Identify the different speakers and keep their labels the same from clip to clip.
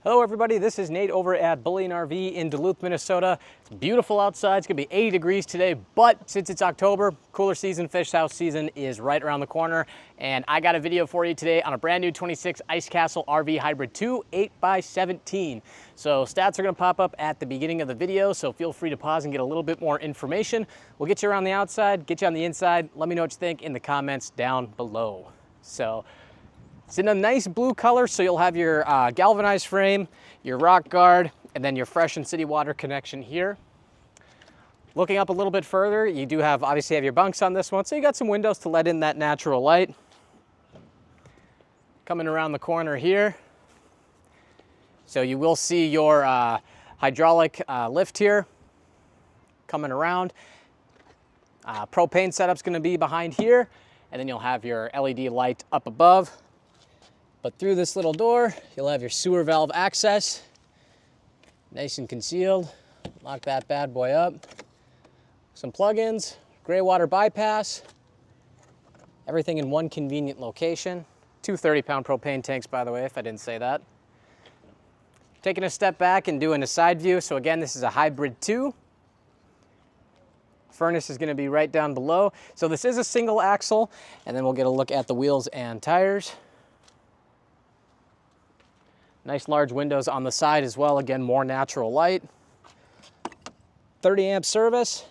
Speaker 1: Hello everybody, this is Nate over at Bullion RV in Duluth, Minnesota. It's beautiful outside, it's gonna be 80 degrees today, but since it's October, cooler season, fish house season is right around the corner. And I got a video for you today on a brand new 26 Ice Castle RV Hybrid 2 8x17. So stats are gonna pop up at the beginning of the video, so feel free to pause and get a little bit more information. We'll get you around the outside, get you on the inside. Let me know what you think in the comments down below. So, it's in a nice blue color, so you'll have your galvanized frame, your rock guard, and then your fresh and city water connection here. Looking up a little bit further, you do have, obviously have your bunks on this one, so you got some windows to let in that natural light. Coming around the corner here, so you will see your hydraulic lift here coming around. Propane setup's gonna be behind here, and then you'll have your LED light up above. But through this little door, you'll have your sewer valve access, nice and concealed. Lock that bad boy up. Some plugins, gray water bypass, everything in one convenient location. Two 30-pound propane tanks, by the way, if I didn't say that. Taking a step back and doing a side view. So again, this is a Hybrid 2. Furnace is gonna be right down below. So this is a single axle, and then we'll get a look at the wheels and tires. Nice large windows on the side as well. Again, more natural light. 30 amp service.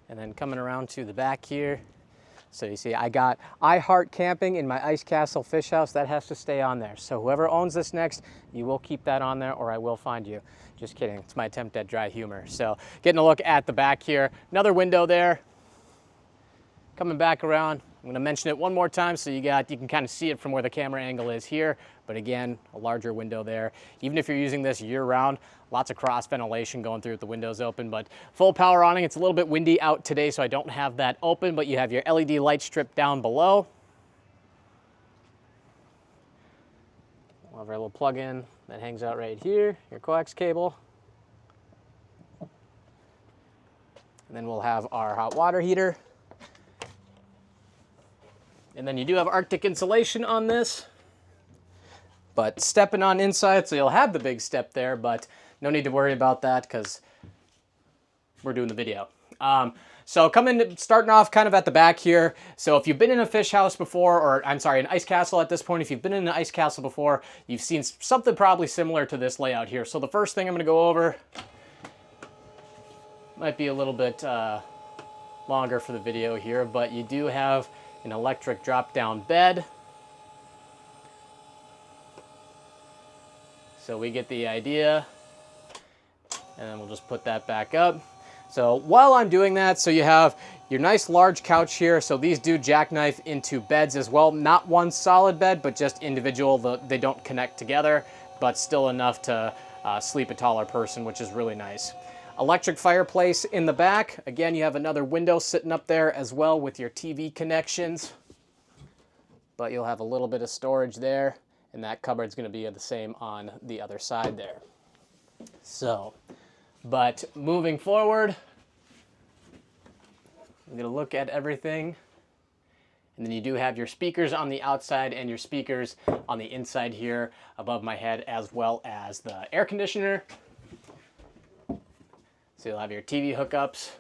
Speaker 1: And then coming around to the back here. So you see, I got I Heart Camping in my Ice Castle fish house. That has to stay on there. So whoever owns this next, you will keep that on there or I will find you. Just kidding, it's my attempt at dry humor. So getting a look at the back here. Another window there. Coming back around. I'm gonna mention it one more time so you can kind of see it from where the camera angle is here. But again, a larger window there. Even if you're using this year round, lots of cross ventilation going through with the windows open, but full power awning. It's a little bit windy out today, so I don't have that open, but you have your LED light strip down below. We'll have our little plug-in that hangs out right here, your coax cable. And then we'll have our hot water heater. And then you do have Arctic insulation on this, but stepping on inside, so you'll have the big step there, but no need to worry about that because we're doing the video. So starting off kind of at the back here. So if you've been in a fish house before, or I'm sorry, an ice castle at this point, if you've been in an ice castle before, you've seen something probably similar to this layout here. So the first thing I'm gonna go over, might be a little bit longer for the video here, but you do have an electric drop-down bed. So we get the idea, and then we'll just put that back up. So while I'm doing that, so you have your nice large couch here. So these do jackknife into beds as well. Not one solid bed, but just individual. They don't connect together, but still enough to sleep a taller person, which is really nice. Electric fireplace in the back. Again, you have another window sitting up there as well with your TV connections. But you'll have a little bit of storage there, and that cupboard's gonna be the same on the other side there. So, but moving forward, I'm gonna look at everything. And then you do have your speakers on the outside and your speakers on the inside here above my head, as well as the air conditioner. So you'll have your TV hookups.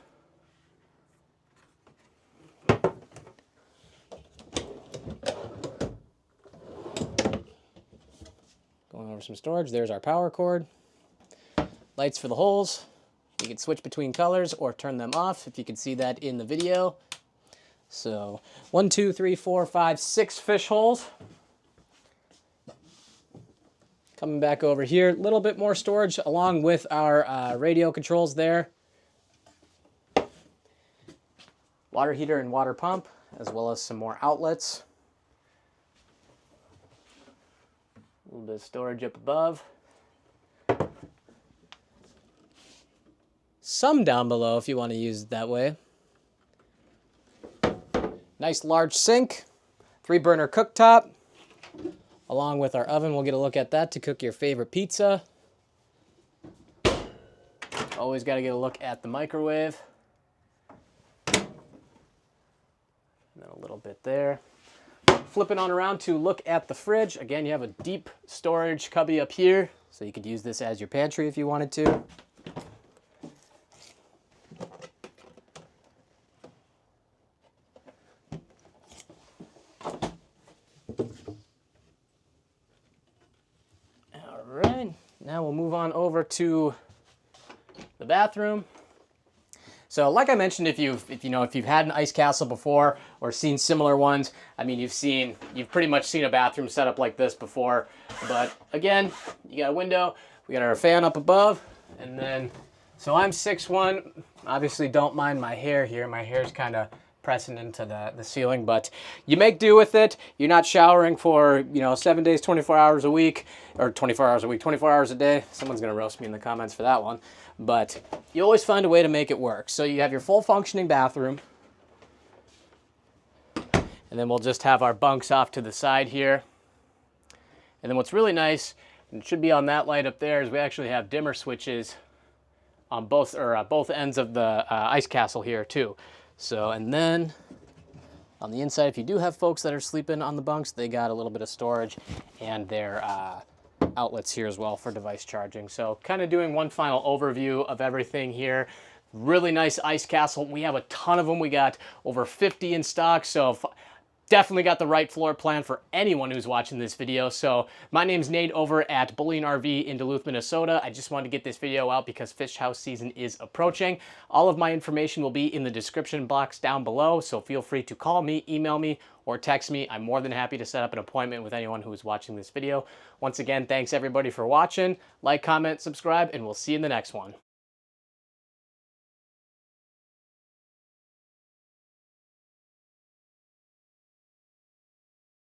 Speaker 1: Going over some storage, there's our power cord. Lights for the holes. You can switch between colors or turn them off if you can see that in the video. So 1, 2, 3, 4, 5, 6 fish holes. Coming back over here, a little bit more storage along with our radio controls there. Water heater and water pump, as well as some more outlets. A little bit of storage up above. Some down below if you want to use it that way. Nice large sink, 3-burner cooktop. Along with our oven, we'll get a look at that to cook your favorite pizza. Always got to get a look at the microwave. And then a little bit there. flipping on around to look at the fridge. Again, you have a deep storage cubby up here, so you could use this as your pantry if you wanted to. All right, now we'll move on over to the bathroom. So like I mentioned, if you've had an ice castle before or seen similar ones, I mean, you've pretty much seen a bathroom set up like this before. But again, you got a window, we got our fan up above, and then, so I'm 6'1", obviously don't mind my hair here. My hair's kind of pressing into the ceiling, but you make do with it. You're not showering for, 7 days, 24 hours a week, or 24 hours a week, 24 hours a day. Someone's gonna roast me in the comments for that one. But you always find a way to make it work. So you have your full functioning bathroom. And then we'll just have our bunks off to the side here. And then what's really nice, and it should be on that light up there, is we actually have dimmer switches on both ends of the ice castle here too. So, and then on the inside, if you do have folks that are sleeping on the bunks, they got a little bit of storage and their outlets here as well for device charging. So kind of doing one final overview of everything here. Really nice ice castle. We have a ton of them. We got over 50 in stock. So definitely got the right floor plan for anyone who's watching this video. So my name's Nate over at Bullying RV in Duluth, Minnesota. I just wanted to get this video out because fish house season is approaching. All of my information will be in the description box down below. So feel free to call me, email me, or text me. I'm more than happy to set up an appointment with anyone who is watching this video. Once again, thanks everybody for watching. Like, comment, subscribe, and we'll see you in the next one.